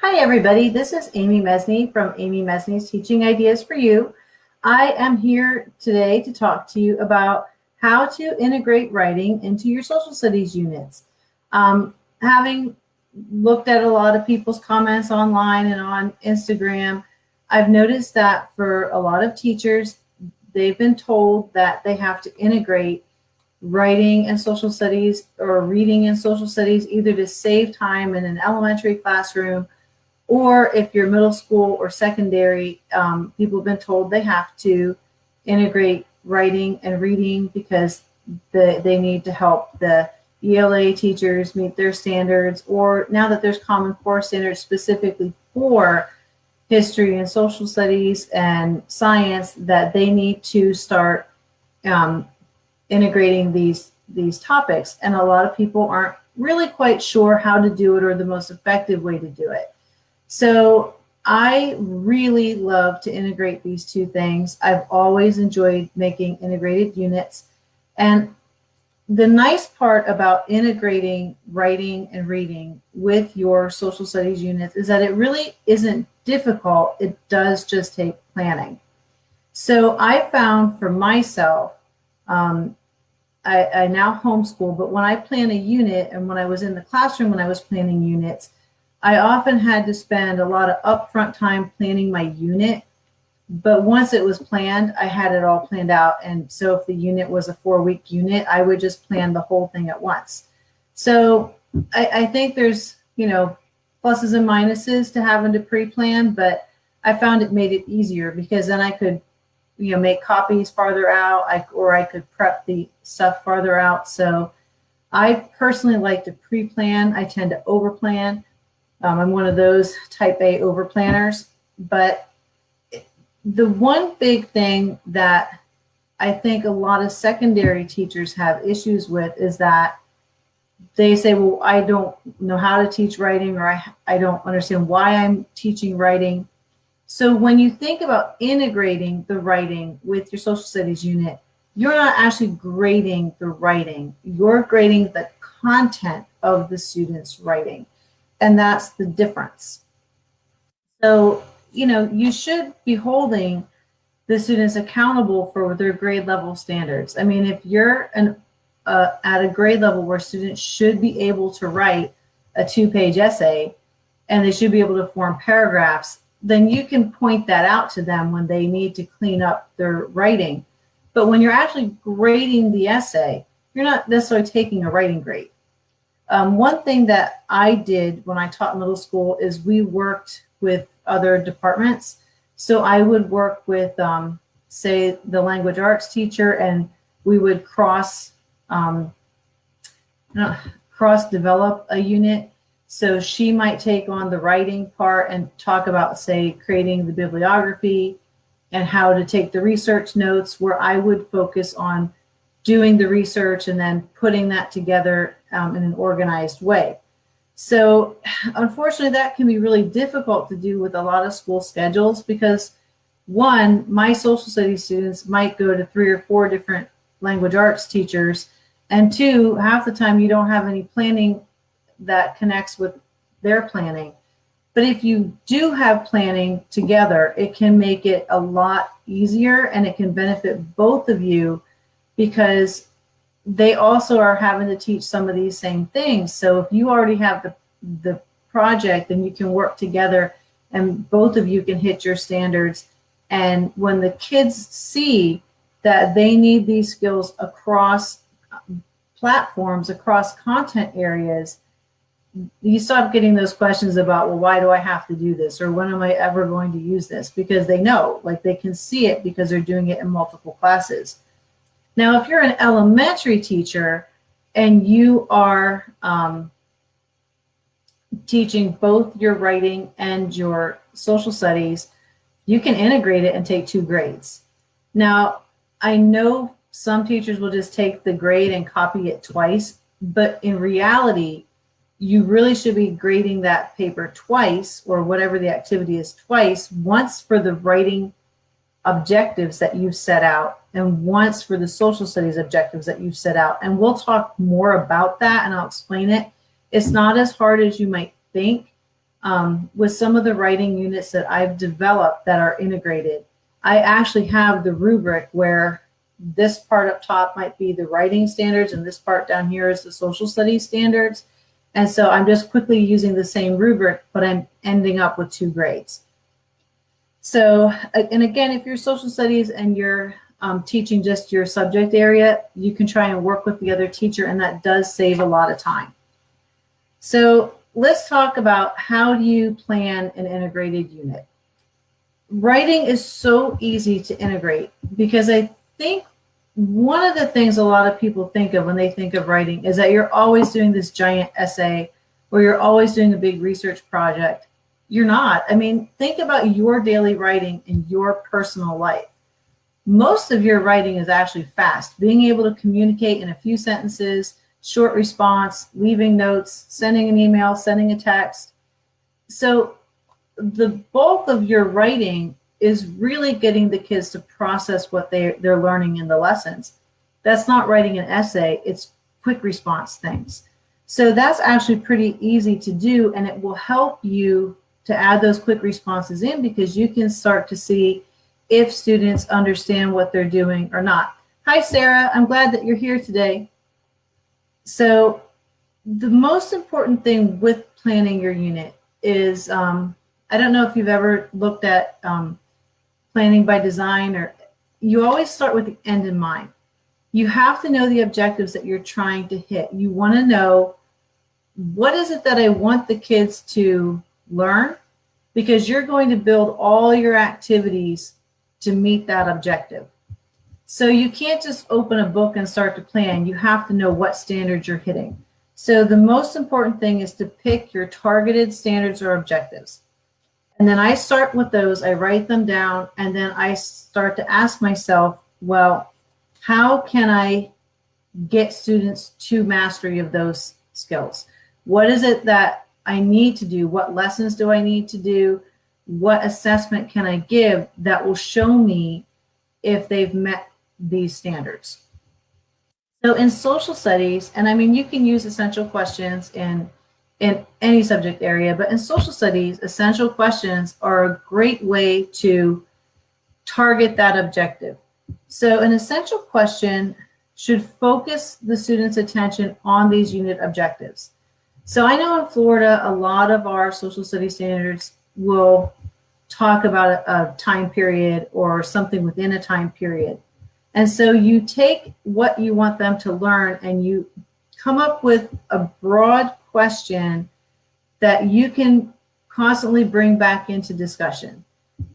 Hi everybody, this is Amy Mesney from Amy Mesney's Teaching Ideas for You. I am here today to talk to you about how to integrate writing into your social studies units. Having looked at a lot of people's comments online and on Instagram, I've noticed that for a lot of teachers, they've been told that they have to integrate writing and social studies or reading and social studies either to save time in an elementary classroom, or if you're middle school or secondary, people have been told they have to integrate writing and reading because they need to help the ELA teachers meet their standards, or now that there's Common Core standards specifically for history and social studies and science, that they need to start integrating these topics. And a lot of people aren't really quite sure how to do it or the most effective way to do it. So I really love to integrate these two things. I've always enjoyed making integrated units. And the nice part about integrating writing and reading with your social studies units is that it really isn't difficult. It does just take planning. So I found for myself, I now homeschool, but when I plan a unit and when I was in the classroom, when I was planning units, I often had to spend a lot of upfront time planning my unit, but once it was planned, I had it all planned out. And so if the unit was a 4-week unit, I would just plan the whole thing at once. So I think there's, pluses and minuses to having to pre-plan, but I found it made it easier because then I could, make copies farther out, or I could prep the stuff farther out. So I personally like to pre-plan. I tend to over-plan. I'm one of those type A over planners, but the one big thing that I think a lot of secondary teachers have issues with is that they say, well, I don't know how to teach writing, or I don't understand why I'm teaching writing. So when you think about integrating the writing with your social studies unit, you're not actually grading the writing, you're grading the content of the student's writing. And that's the difference. So, you should be holding the students accountable for their grade level standards. I mean, if you're at a grade level where students should be able to write a 2-page essay and they should be able to form paragraphs, then you can point that out to them when they need to clean up their writing. But when you're actually grading the essay, you're not necessarily taking a writing grade. One thing that I did when I taught middle school is we worked with other departments. So I would work with, say, the language arts teacher, and we would cross develop a unit. So she might take on the writing part and talk about, say, creating the bibliography and how to take the research notes, where I would focus on doing the research and then putting that together in an organized way. So unfortunately, that can be really difficult to do with a lot of school schedules because, one, my social studies students might go to 3 or 4 different language arts teachers, and 2, half the time you don't have any planning that connects with their planning. But if you do have planning together, it can make it a lot easier and it can benefit both of you because they also are having to teach some of these same things. So if you already have the project, then you can work together and both of you can hit your standards. And when the kids see that they need these skills across platforms, across content areas, you stop getting those questions about, well, why do I have to do this? Or when am I ever going to use this? Because they know, like they can see it because they're doing it in multiple classes. Now, if you're an elementary teacher and you are teaching both your writing and your social studies, you can integrate it and take 2 grades. Now, I know some teachers will just take the grade and copy it twice, but in reality, you really should be grading that paper twice, or whatever the activity is twice, once for the writing objectives that you've set out and once for the social studies objectives that you've set out. And we'll talk more about that and I'll explain it. It's not as hard as you might think. with some of the writing units that I've developed that are integrated. I actually have the rubric where this part up top might be the writing standards and this part down here is the social studies standards. And so I'm just quickly using the same rubric, but I'm ending up with 2 grades. So, and again, if you're social studies and you're teaching just your subject area, you can try and work with the other teacher, and that does save a lot of time. So let's talk about how do you plan an integrated unit. Writing is so easy to integrate because I think one of the things a lot of people think of when they think of writing is that you're always doing this giant essay or you're always doing a big research project. You're not. I mean, think about your daily writing in your personal life. Most of your writing is actually fast, being able to communicate in a few sentences, short response, leaving notes, sending an email, sending a text. So the bulk of your writing is really getting the kids to process what they're learning in the lessons. That's not writing an essay, it's quick response things. So that's actually pretty easy to do, and it will help you to add those quick responses in because you can start to see if students understand what they're doing or not. Hi, Sarah, I'm glad that you're here today. So the most important thing with planning your unit is, I don't know if you've ever looked at planning by design, or you always start with the end in mind. You have to know the objectives that you're trying to hit. You want to know what is it that I want the kids to learn, because you're going to build all your activities to meet that objective. So you can't just open a book and start to plan. You have to know what standards you're hitting. So the most important thing is to pick your targeted standards or objectives. And then I start with those, I write them down, and then I start to ask myself, well, how can I get students to mastery of those skills? What is it that I need to do? What lessons do I need to do? What assessment can I give that will show me if they've met these standards? So in social studies, and I mean, you can use essential questions in any subject area, but in social studies, essential questions are a great way to target that objective. So an essential question should focus the student's attention on these unit objectives. So I know in Florida, a lot of our social studies standards will talk about a time period or something within a time period. And so you take what you want them to learn and you come up with a broad question that you can constantly bring back into discussion,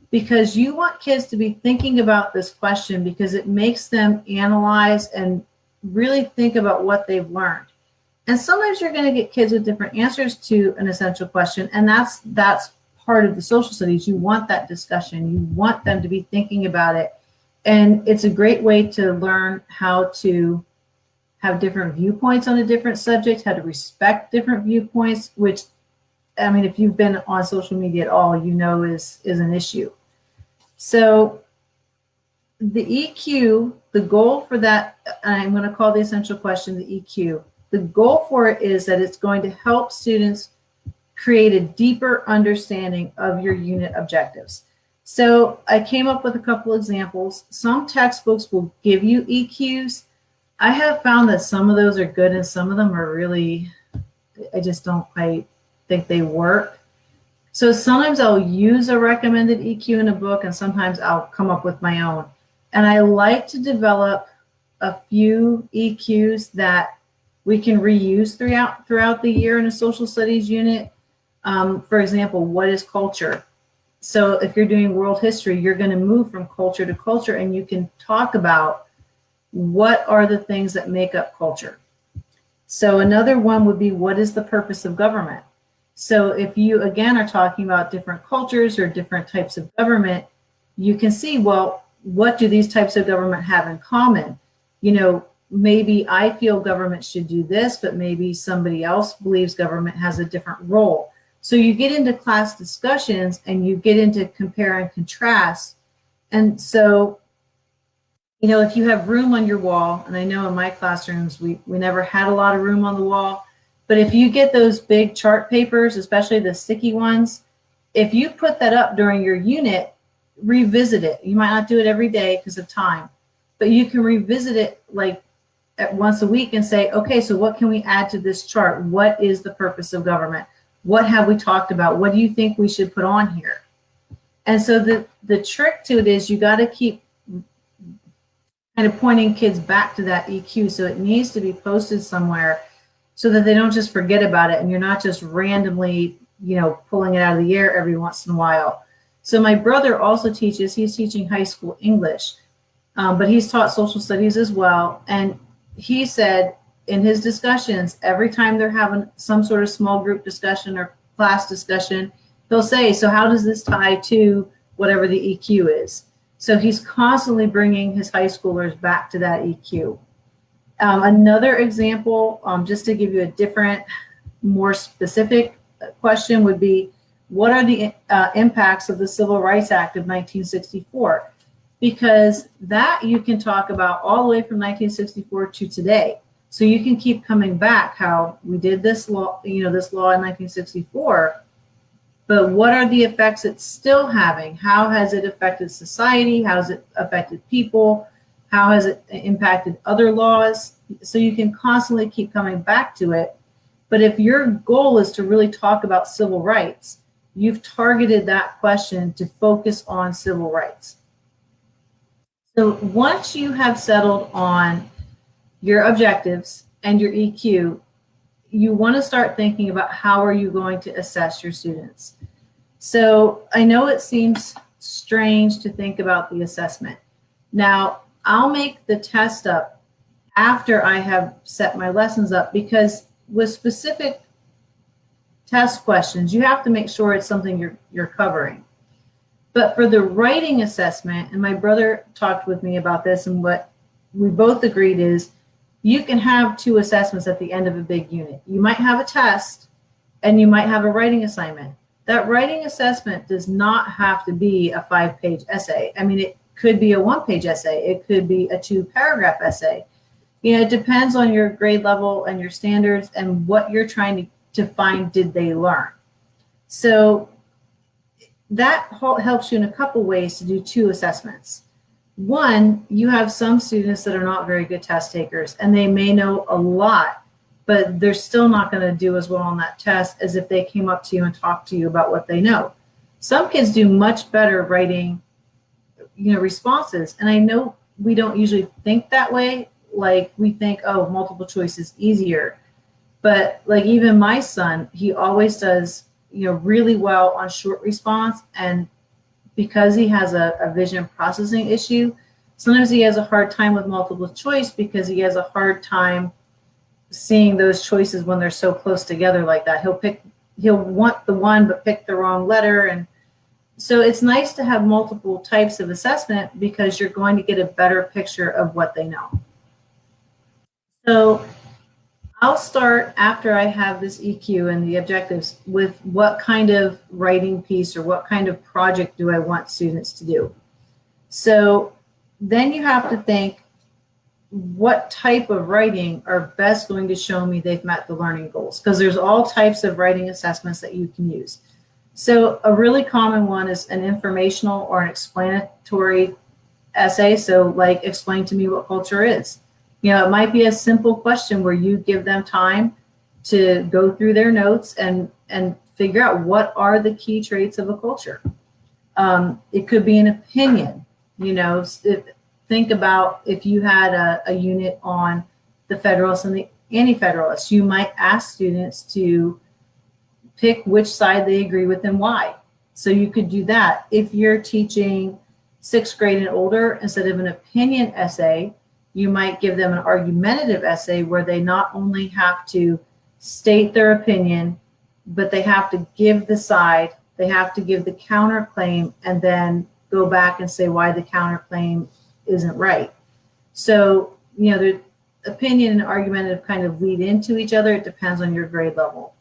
because you want kids to be thinking about this question because it makes them analyze and really think about what they've learned. And sometimes you're going to get kids with different answers to an essential question, and that's part of the social studies. You want that discussion. You want them to be thinking about it. And it's a great way to learn how to have different viewpoints on a different subject, how to respect different viewpoints, which, I mean, if you've been on social media at all, you know is an issue. So the EQ, the goal for that, and I'm going to call the essential question the EQ, the goal for it is that it's going to help students create a deeper understanding of your unit objectives. So I came up with a couple examples. Some textbooks will give you EQs. I have found that some of those are good and some of them are really, I just don't quite think they work. So sometimes I'll use a recommended EQ in a book and sometimes I'll come up with my own. And I like to develop a few EQs that we can reuse throughout the year in a social studies unit. For example, what is culture? So if you're doing world history, you're going to move from culture to culture, and you can talk about what are the things that make up culture. So another one would be, what is the purpose of government? So if you, again, are talking about different cultures or different types of government, you can see, well, what do these types of government have in common? You know, maybe I feel government should do this, but maybe somebody else believes government has a different role. So you get into class discussions and you get into compare and contrast. And so, you know, if you have room on your wall, and I know in my classrooms, we never had a lot of room on the wall, But if you get those big chart papers, especially the sticky ones, if you put that up during your unit, revisit it. You might not do it every day because of time, but you can revisit it like at once a week and say, okay, so what can we add to this chart? What is the purpose of government? What have we talked about? What do you think we should put on here? And so the trick to it is you got to keep kind of pointing kids back to that EQ. So it needs to be posted somewhere so that they don't just forget about it and you're not just randomly, pulling it out of the air every once in a while. So my brother also teaches, he's teaching high school English, but he's taught social studies as well. And he said in his discussions, every time they're having some sort of small group discussion or class discussion, he'll say, so how does this tie to whatever the EQ is? So he's constantly bringing his high schoolers back to that EQ. Another example, just to give you a different, more specific question would be, what are the impacts of the Civil Rights Act of 1964? Because that you can talk about all the way from 1964 to today. So you can keep coming back how we did this law, this law in 1964, but what are the effects it's still having? How has it affected society? How has it affected people? How has it impacted other laws? So you can constantly keep coming back to it. But if your goal is to really talk about civil rights, you've targeted that question to focus on civil rights. So once you have settled on your objectives and your EQ, you want to start thinking about how are you going to assess your students. So I know it seems strange to think about the assessment. Now, I'll make the test up after I have set my lessons up, because with specific test questions, you have to make sure it's something you're covering. But for the writing assessment, and my brother talked with me about this, and what we both agreed is you can have 2 assessments at the end of a big unit. You might have a test and you might have a writing assignment. That writing assessment does not have to be a 5-page essay. I mean, it could be a 1-page essay. It could be a 2-paragraph essay. It depends on your grade level and your standards and what you're trying to find did they learn. So that helps you in a couple ways to do 2 assessments. One, you have some students that are not very good test takers and they may know a lot, but they're still not going to do as well on that test as if they came up to you and talked to you about what they know. Some kids do much better writing, responses. And I know we don't usually think that way. Like we think, oh, multiple choice is easier. But like even my son, he always does, really well on short response. And because he has a vision processing issue, sometimes he has a hard time with multiple choice because he has a hard time seeing those choices when they're so close together like that. He'll want the one but pick the wrong letter. And so it's nice to have multiple types of assessment because you're going to get a better picture of what they know. So I'll start after I have this EQ and the objectives with what kind of writing piece or what kind of project do I want students to do. So then you have to think, what type of writing are best going to show me they've met the learning goals? Because there's all types of writing assessments that you can use. So a really common one is an informational or an explanatory essay. So like, explain to me what culture is. It might be a simple question where you give them time to go through their notes and figure out what are the key traits of a culture. It could be an opinion. Think about if you had a unit on the Federalists and the Anti-Federalists, you might ask students to pick which side they agree with and why. So you could do that. If you're teaching 6th grade and older, instead of an opinion essay, you might give them an argumentative essay where they not only have to state their opinion, but they have to give the side, they have to give the counterclaim, and then go back and say why the counterclaim isn't right. So, the opinion and argumentative kind of lead into each other. It depends on your grade level.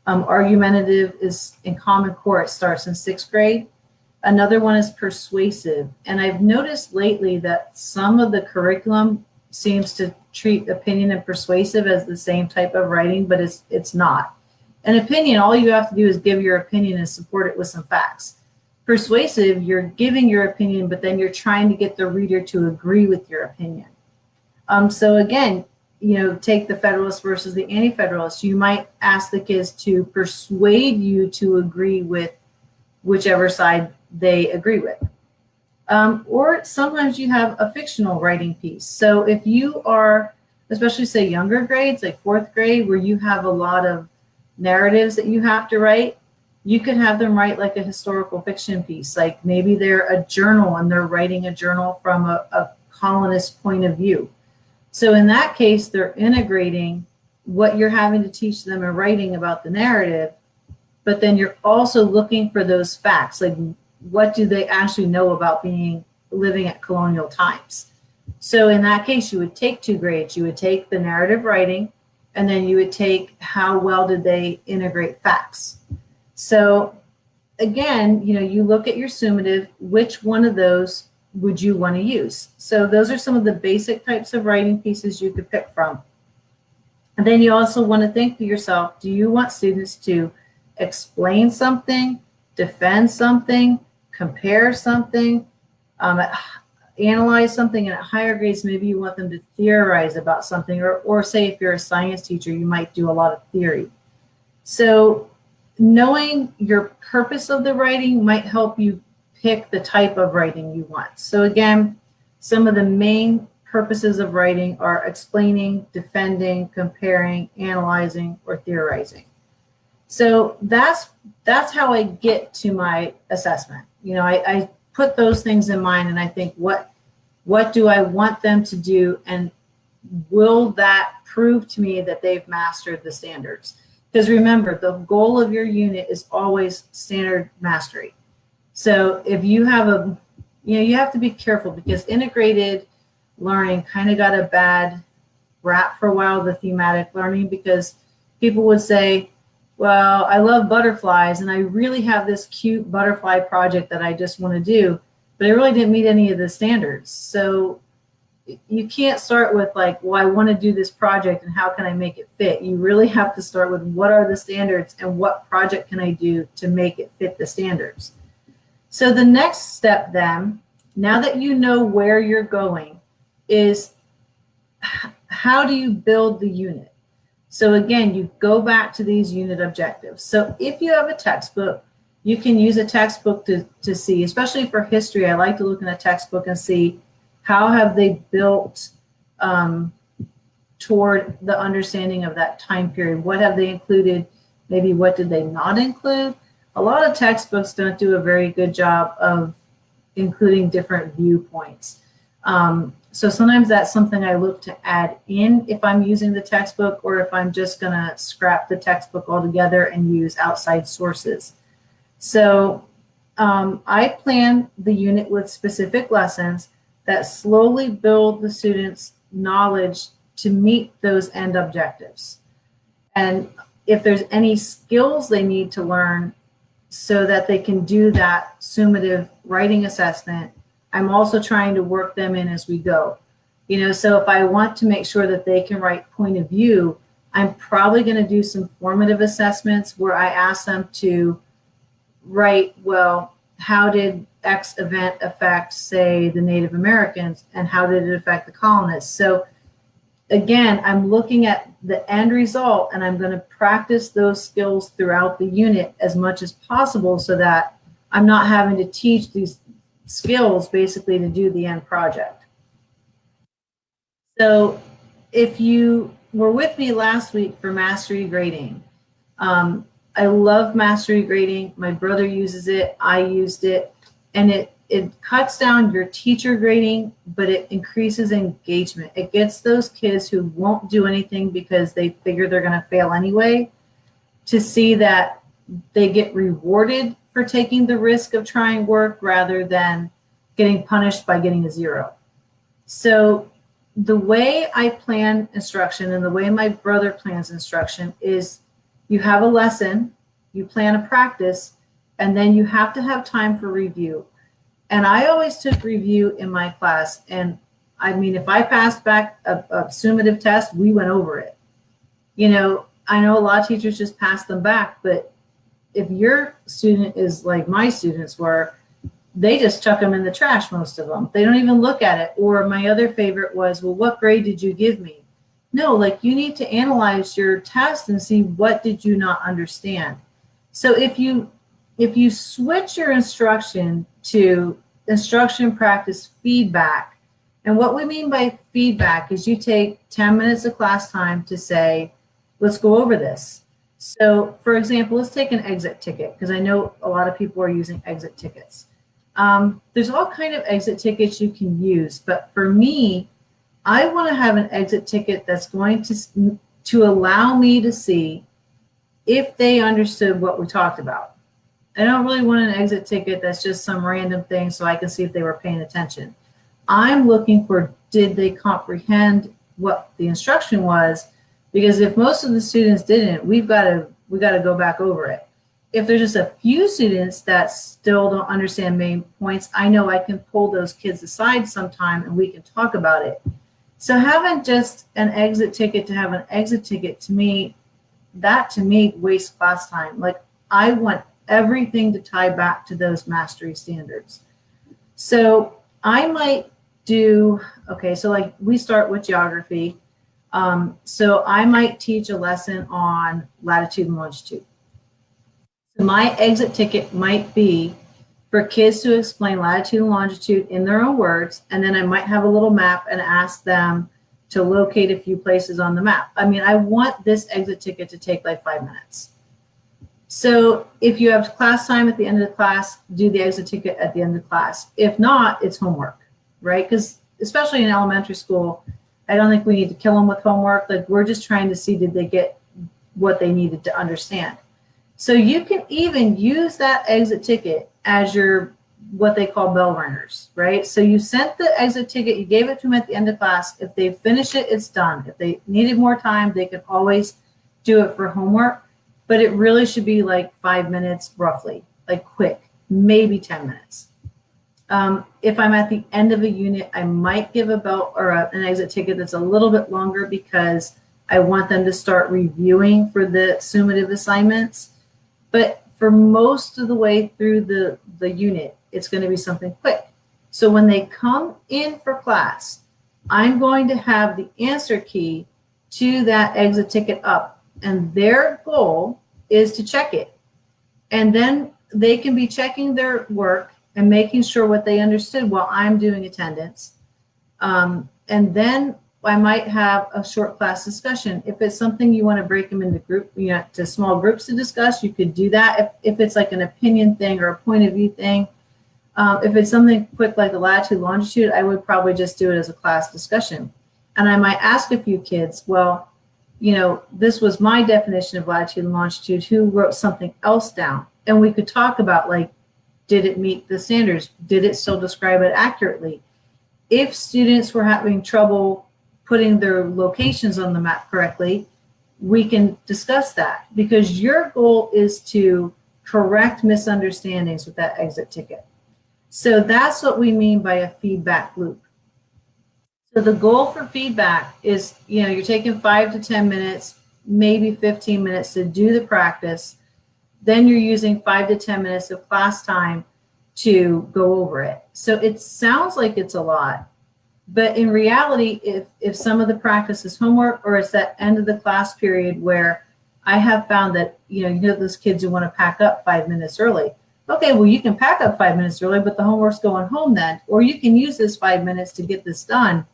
Argumentative is in Common Core, it starts in 6th grade. Another one is persuasive. And I've noticed lately that some of the curriculum seems to treat opinion and persuasive as the same type of writing, but it's not. An opinion, all you have to do is give your opinion and support it with some facts. Persuasive, you're giving your opinion, but then you're trying to get the reader to agree with your opinion. So again, take the Federalist versus the Anti-Federalist. You might ask the kids to persuade you to agree with whichever side they agree with. Or sometimes you have a fictional writing piece. So if you are, especially say younger grades, like fourth grade, where you have a lot of narratives that you have to write, you could have them write like a historical fiction piece. Like maybe they're a journal and they're writing a journal from a colonist point of view. So in that case, they're integrating what you're having to teach them and writing about the narrative, but then you're also looking for those facts, like what do they actually know about living at colonial times. So in that case, you would take 2 grades. You would take the narrative writing, and then you would take how well did they integrate facts. So again, you look at your summative, which one of those would you want to use? So those are some of the basic types of writing pieces you could pick from. And then you also want to think to yourself, do you want students to explain something, defend something, compare something, analyze something? And at higher grades, maybe you want them to theorize about something, or say if you're a science teacher, you might do a lot of theory. So knowing your purpose of the writing might help you pick the type of writing you want. So again, some of the main purposes of writing are explaining, defending, comparing, analyzing, or theorizing. So that's how I get to my assessment. I put those things in mind, and I think, what do I want them to do, and will that prove to me that they've mastered the standards? Because remember, the goal of your unit is always standard mastery. So if you have you have to be careful, because integrated learning kind of got a bad rap for a while, the thematic learning, because people would say, well, I love butterflies and I really have this cute butterfly project that I just want to do, but it really didn't meet any of the standards. So you can't start with like, well, I want to do this project and how can I make it fit? You really have to start with what are the standards and what project can I do to make it fit the standards. So the next step then, now that you know where you're going, is how do you build the unit? So again, you go back to these unit objectives. So if you have a textbook, you can use a textbook to see, especially for history. I like to look in a textbook and see how have they built toward the understanding of that time period. What have they included? Maybe what did they not include? A lot of textbooks don't do a very good job of including different viewpoints. So sometimes that's something I look to add in if I'm using the textbook, or if I'm just going to scrap the textbook altogether and use outside sources. So I plan the unit with specific lessons that slowly build the students' knowledge to meet those end objectives. And if there's any skills they need to learn so that they can do that summative writing assessment, I'm also trying to work them in as we go. So if I want to make sure that they can write point of view, I'm probably going to do some formative assessments where I ask them to write, well, how did X event affect, say, the Native Americans, and how did it affect the colonists? So again, I'm looking at the end result, and I'm going to practice those skills throughout the unit as much as possible so that I'm not having to teach these skills basically to do the end project. So if you were with me last week for mastery grading, I love mastery grading. My brother uses it. I used it. And it cuts down your teacher grading, but it increases engagement. It gets those kids who won't do anything because they figure they're going to fail anyway to see that they get rewarded for taking the risk of trying work rather than getting punished by getting a 0. So the way I plan instruction and the way my brother plans instruction is you have a lesson, you plan a practice, and then you have to have time for review. And I always took review in my class, and I mean, if I passed back a summative test, we went over it. You know, I know a lot of teachers just pass them back, but if your student is like my students were, they just chuck them in the trash, most of them. They don't even look at it. Or my other favorite was, well, what grade did you give me? No, like you need to analyze your test and see what did you not understand. So if you switch your instruction to instruction practice feedback, and what we mean by feedback is you take 10 minutes of class time to say, let's go over this. So for example, let's take an exit ticket, because I know a lot of people are using exit tickets. There's all kind of exit tickets you can use, but for me, I want to have an exit ticket that's going to allow me to see if they understood what we talked about. I don't really want an exit ticket that's just some random thing so I can see if they were paying attention. I'm looking for, did they comprehend what the instruction was? Because if most of the students didn't, we got to go back over it. If there's just a few students that still don't understand main points, I know I can pull those kids aside sometime and we can talk about it. So having just an exit ticket to have an exit ticket, to me wastes class time. Like I want everything to tie back to those mastery standards. So I might do, okay, so like we start with geography. So I might teach a lesson on latitude and longitude. So my exit ticket might be for kids to explain latitude and longitude in their own words, and then I might have a little map and ask them to locate a few places on the map. I mean, I want this exit ticket to take like 5 minutes. So if you have class time at the end of the class, do the exit ticket at the end of the class. If not, it's homework, right? Because especially in elementary school, I don't think we need to kill them with homework. Like we're just trying to see, did they get what they needed to understand? So you can even use that exit ticket as your, what they call bell ringers, right? So you sent the exit ticket, you gave it to them at the end of class. If they finish it, it's done. If they needed more time, they could always do it for homework, but it really should be like 5 minutes roughly, like quick, maybe 10 minutes. If I'm at the end of a unit, I might give a bell or an exit ticket that's a little bit longer because I want them to start reviewing for the summative assignments. But for most of the way through the unit, it's going to be something quick. So when they come in for class, I'm going to have the answer key to that exit ticket up, and their goal is to check it. And then they can be checking their work and making sure what they understood while I'm doing attendance. And then I might have a short class discussion. If it's something you want to break them into to small groups to discuss, you could do that. If it's like an opinion thing or a point of view thing, if it's something quick like the latitude, longitude, I would probably just do it as a class discussion. And I might ask a few kids, well, this was my definition of latitude and longitude. Who wrote something else down? And we could talk about, like, did it meet the standards? Did it still describe it accurately? If students were having trouble putting their locations on the map correctly, we can discuss that, because your goal is to correct misunderstandings with that exit ticket. So that's what we mean by a feedback loop. So the goal for feedback is, you're taking 5 to 10 minutes, maybe 15 minutes to do the practice. Then you're using 5 to 10 minutes of class time to go over it. So it sounds like it's a lot, but in reality, if some of the practice is homework, or it's that end of the class period where I have found that, those kids who want to pack up 5 minutes early. Okay, well, you can pack up 5 minutes early, but the homework's going home then. Or you can use this 5 minutes to get this done.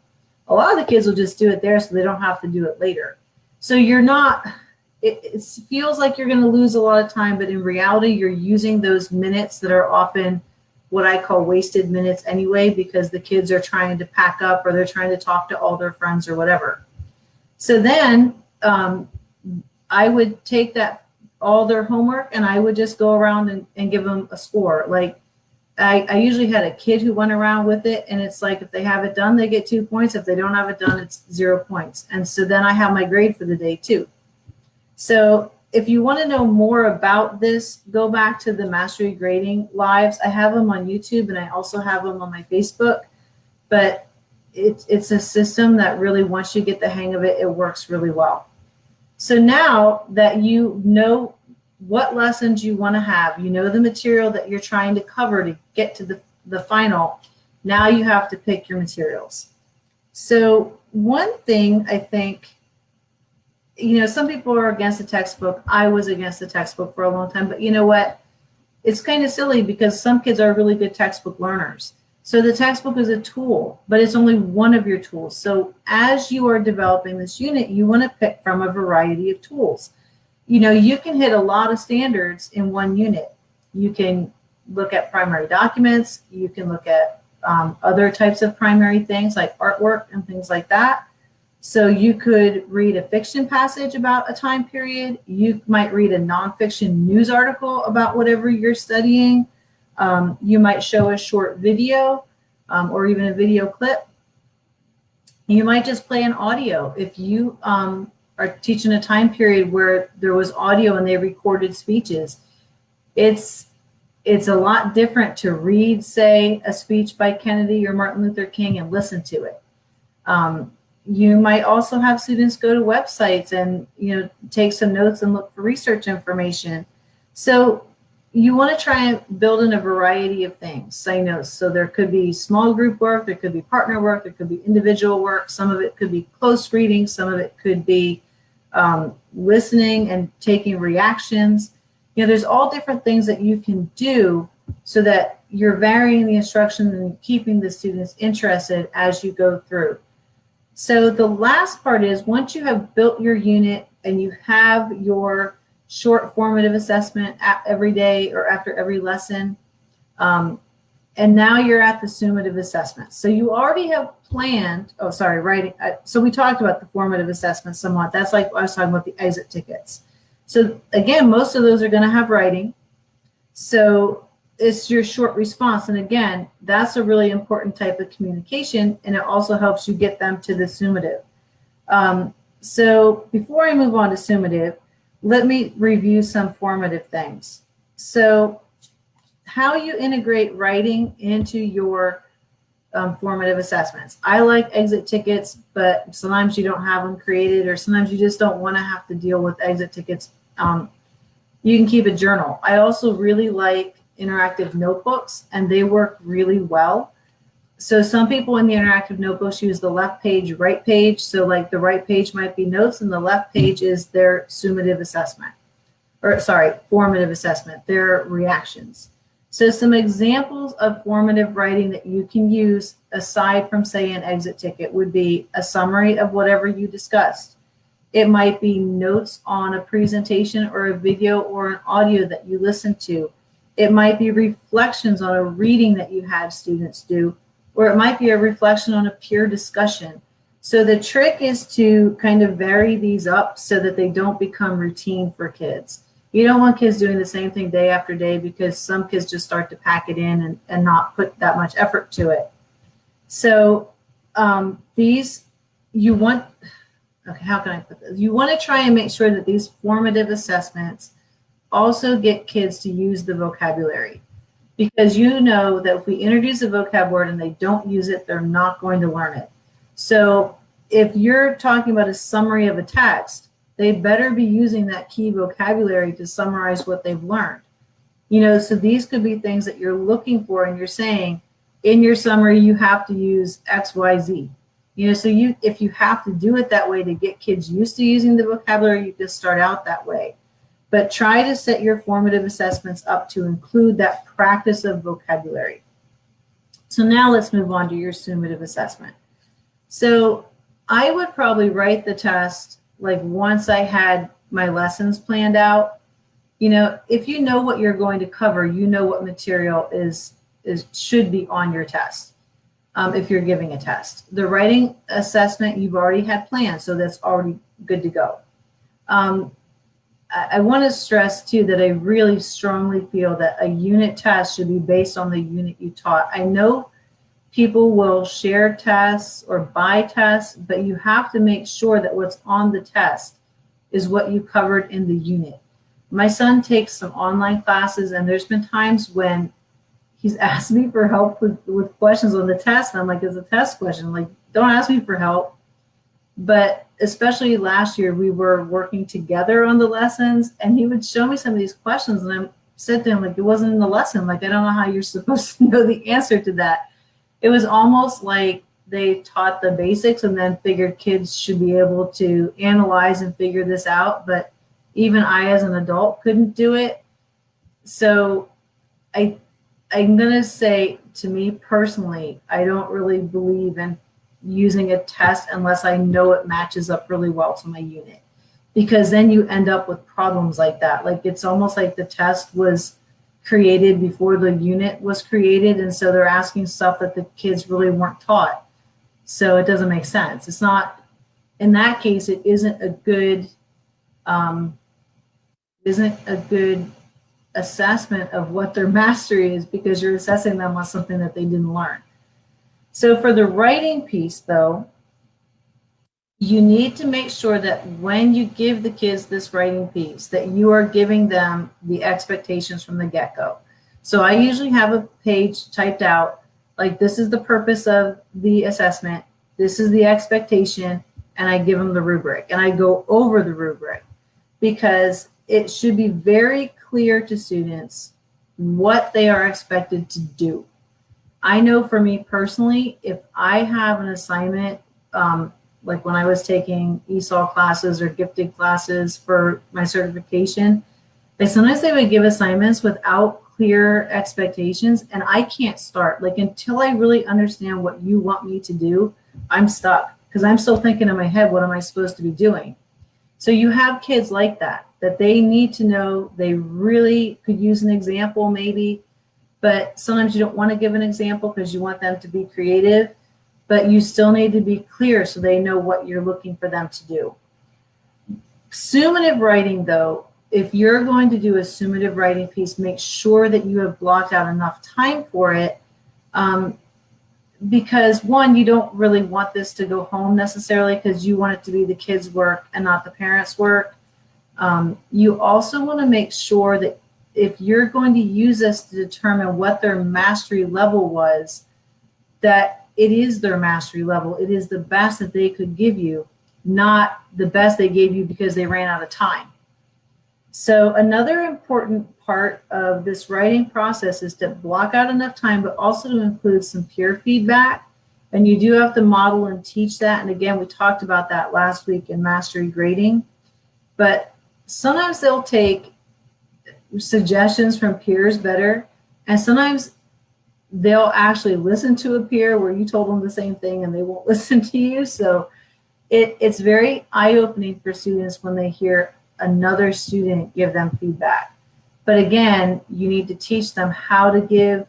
A lot of the kids will just do it there so they don't have to do it later. So you're not, it feels like you're going to lose a lot of time, but in reality, you're using those minutes that are often what I call wasted minutes anyway, because the kids are trying to pack up or they're trying to talk to all their friends or whatever. So then I would take all their homework and I would just go around and give them a score. Like I usually had a kid who went around with it, and it's like, if they have it done, they get 2 points. If they don't have it done, it's 0 points. And so then I have my grade for the day too. So if you want to know more about this, go back to the Mastery Grading Lives. I have them on YouTube, and I also have them on my Facebook. But it's a system that really, once you get the hang of it, it works really well. So now that you know what lessons you want to have, you know the material that you're trying to cover to get to the final, now you have to pick your materials. So one thing I think, some people are against the textbook. I was against the textbook for a long time, but you know what? It's kind of silly because some kids are really good textbook learners. So the textbook is a tool, but it's only one of your tools. So as you are developing this unit, you want to pick from a variety of tools. You can hit a lot of standards in one unit. You can look at primary documents. You can look at other types of primary things like artwork and things like that. So you could read a fiction passage about a time period. You might read a nonfiction news article about whatever you're studying. You might show a short video or even a video clip. You might just play an audio. If you are teaching a time period where there was audio and they recorded speeches, it's a lot different to read, say, a speech by Kennedy or Martin Luther King and listen to it. You might also have students go to websites and take some notes and look for research information. So you want to try and build in a variety of things. So there could be small group work, there could be partner work, there could be individual work. Some of it could be close reading, some of it could be listening and taking reactions. There's all different things that you can do so that you're varying the instruction and keeping the students interested as you go through. So the last part is, once you have built your unit and you have your short formative assessment every day or after every lesson, and now you're at the summative assessment. So you already have planned, writing. So we talked about the formative assessment somewhat. That's like I was talking about the exit tickets. So again, most of those are going to have writing. So it's your short response. And again, that's a really important type of communication, and it also helps you get them to the summative. So before I move on to summative, let me review some formative things. So how you integrate writing into your formative assessments. I like exit tickets, but sometimes you don't have them created, or sometimes you just don't want to have to deal with exit tickets. You can keep a journal. I also really like interactive notebooks, and they work really well. So some people in the interactive notebooks use the left page, right page. So like the right page might be notes and the left page is their summative assessment, formative assessment, their reactions. So some examples of formative writing that you can use aside from, say, an exit ticket would be a summary of whatever you discussed. It might be notes on a presentation or a video or an audio that you listened to. It might be reflections on a reading that you had students do, or it might be a reflection on a peer discussion. So the trick is to kind of vary these up so that they don't become routine for kids. You don't want kids doing the same thing day after day, because some kids just start to pack it in and not put that much effort to it. So how can I put this? You want to try and make sure that these formative assessments also get kids to use the vocabulary, because you know that if we introduce a vocab word and they don't use it, they're not going to learn it. So if you're talking about a summary of a text, they better be using that key vocabulary to summarize what they've learned. So these could be things that you're looking for, and you're saying in your summary you have to use X, Y, Z. So if you have to do it that way to get kids used to using the vocabulary, you can start out that way. But try to set your formative assessments up to include that practice of vocabulary. So now let's move on to your summative assessment. So I would probably write the test like once I had my lessons planned out. If you know what you're going to cover, you know what material should be on your test. If you're giving a test. The writing assessment you've already had planned, so that's already good to go. I want to stress too that I really strongly feel that a unit test should be based on the unit you taught. I know people will share tests or buy tests, but you have to make sure that what's on the test is what you covered in the unit. My son takes some online classes, and there's been times when he's asked me for help with questions on the test, and I'm like, it's a test question. Like, don't ask me for help. But especially last year, we were working together on the lessons, and he would show me some of these questions, and I said to him, like, it wasn't in the lesson. Like, I don't know how you're supposed to know the answer to that. It was almost like they taught the basics and then figured kids should be able to analyze and figure this out. But even I, as an adult, couldn't do it. So I, I'm going to say, to me personally, I don't really believe in using a test unless I know it matches up really well to my unit. Because then you end up with problems like that. Like, it's almost like the test was created before the unit was created. And so they're asking stuff that the kids really weren't taught. So it doesn't make sense. It's not, in that case, it isn't a good, isn't a good assessment of what their mastery is, because you're assessing them on something that they didn't learn. So for the writing piece, though, you need to make sure that when you give the kids this writing piece, that you are giving them the expectations from the get-go. So I usually have a page typed out, like, this is the purpose of the assessment, this is the expectation, and I give them the rubric, and I go over the rubric, because it should be very clear to students what they are expected to do. I know for me personally, if I have an assignment, like when I was taking ESOL classes or gifted classes for my certification, sometimes they would give assignments without clear expectations, and I can't start. Like, until I really understand what you want me to do, I'm stuck, because I'm still thinking in my head, what am I supposed to be doing? So you have kids like that they need to know. They really could use an example maybe, but sometimes you don't want to give an example because you want them to be creative, but you still need to be clear so they know what you're looking for them to do. Summative writing, though, if you're going to do a summative writing piece, make sure that you have blocked out enough time for it, because one, you don't really want this to go home necessarily, because you want it to be the kids' work and not the parents' work. You also want to make sure that if you're going to use this to determine what their mastery level was, that it is their mastery level. It is the best that they could give you, not the best they gave you because they ran out of time. So another important part of this writing process is to block out enough time, but also to include some peer feedback. And you do have to model and teach that. And again, we talked about that last week in mastery grading. But sometimes they'll take suggestions from peers better, and sometimes they'll actually listen to a peer where you told them the same thing and they won't listen to you. So it's very eye-opening for students when they hear another student give them feedback. But again, you need to teach them how to give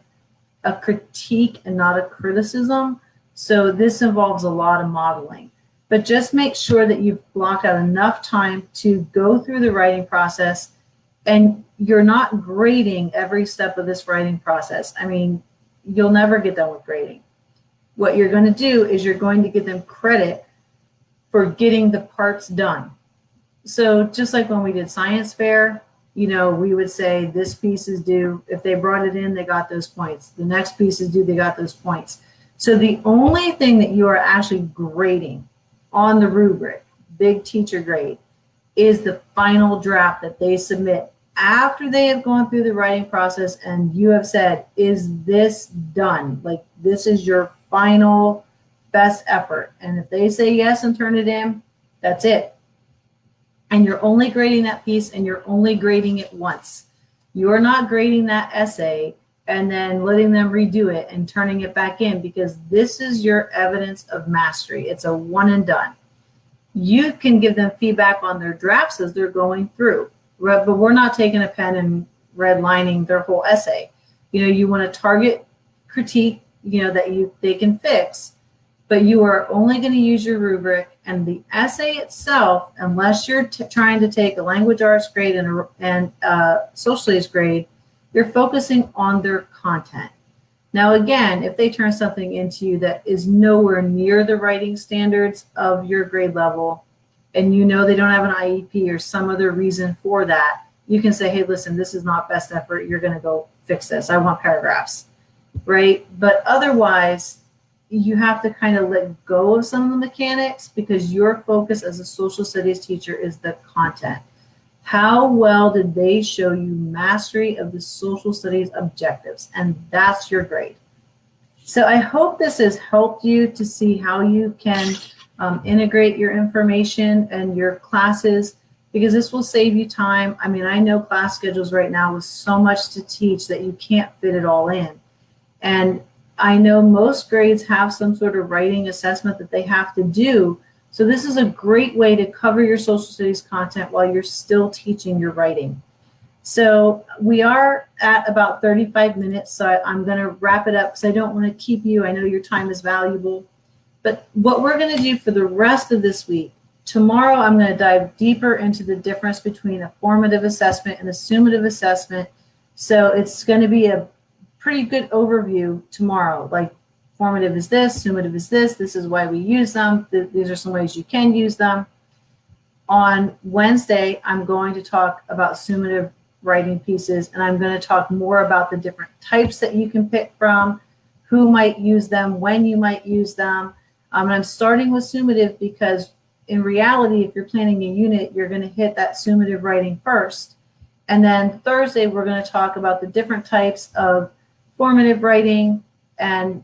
a critique and not a criticism. So this involves a lot of modeling. But just make sure that you've blocked out enough time to go through the writing process, and you're not grading every step of this writing process. I mean, you'll never get done with grading. What you're going to do is you're going to give them credit for getting the parts done. So just like when we did science fair, you know, we would say this piece is due. If they brought it in, they got those points. The next piece is due, they got those points. So the only thing that you are actually grading on the rubric, big teacher grade, is the final draft that they submit after they have gone through the writing process and you have said, is this done? Like, this is your final best effort. And if they say yes and turn it in, that's it. And you're only grading that piece, and you're only grading it once. You're not grading that essay and then letting them redo it and turning it back in, because this is your evidence of mastery. It's a one and done. You can give them feedback on their drafts as they're going through, but we're not taking a pen and redlining their whole essay. You know, you want to target critique, you know, that they can fix, but you are only going to use your rubric, and the essay itself, unless you're trying to take a language arts grade and social studies grade, you're focusing on their content. Now, again, if they turn something into you that is nowhere near the writing standards of your grade level, and you know they don't have an IEP or some other reason for that, you can say, hey, listen, this is not best effort. You're going to go fix this. I want paragraphs, right? But otherwise, you have to kind of let go of some of the mechanics, because your focus as a social studies teacher is the content. How well did they show you mastery of the social studies objectives? And that's your grade. So I hope this has helped you to see how you can integrate your information and your classes, because this will save you time. I mean, I know class schedules right now with so much to teach that you can't fit it all in. And I know most grades have some sort of writing assessment that they have to do. So this is a great way to cover your social studies content while you're still teaching your writing. So we are at about 35 minutes, so I'm going to wrap it up because I don't want to keep you. I know your time is valuable. But what we're going to do for the rest of this week, tomorrow I'm going to dive deeper into the difference between a formative assessment and a summative assessment. So it's going to be a pretty good overview tomorrow, like formative is this, summative is this is why we use them, these are some ways you can use them. On Wednesday, I'm going to talk about summative writing pieces, and I'm going to talk more about the different types that you can pick from, who might use them, when you might use them. And I'm starting with summative because in reality, if you're planning a unit, you're going to hit that summative writing first. And then Thursday, we're going to talk about the different types of formative writing, and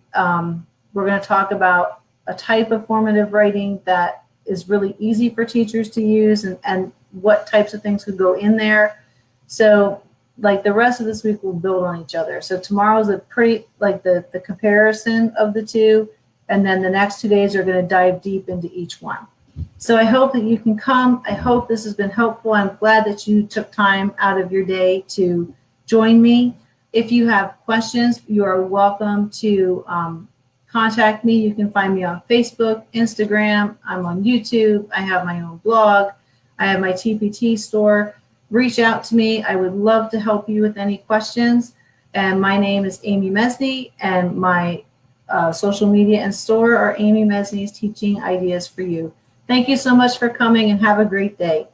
we're going to talk about a type of formative writing that is really easy for teachers to use, and what types of things could go in there. So like the rest of this week will build on each other. So tomorrow's a pretty, like the comparison of the two, and then the next 2 days are going to dive deep into each one. So I hope that you can come. I hope this has been helpful. I'm glad that you took time out of your day to join me. If you have questions, you are welcome to contact me. You can find me on Facebook, Instagram. I'm on YouTube. I have my own blog. I have my TPT store. Reach out to me. I would love to help you with any questions. And my name is Amy Mesney, and my social media and store are Amy Mesney's Teaching Ideas for You. Thank you so much for coming, and have a great day.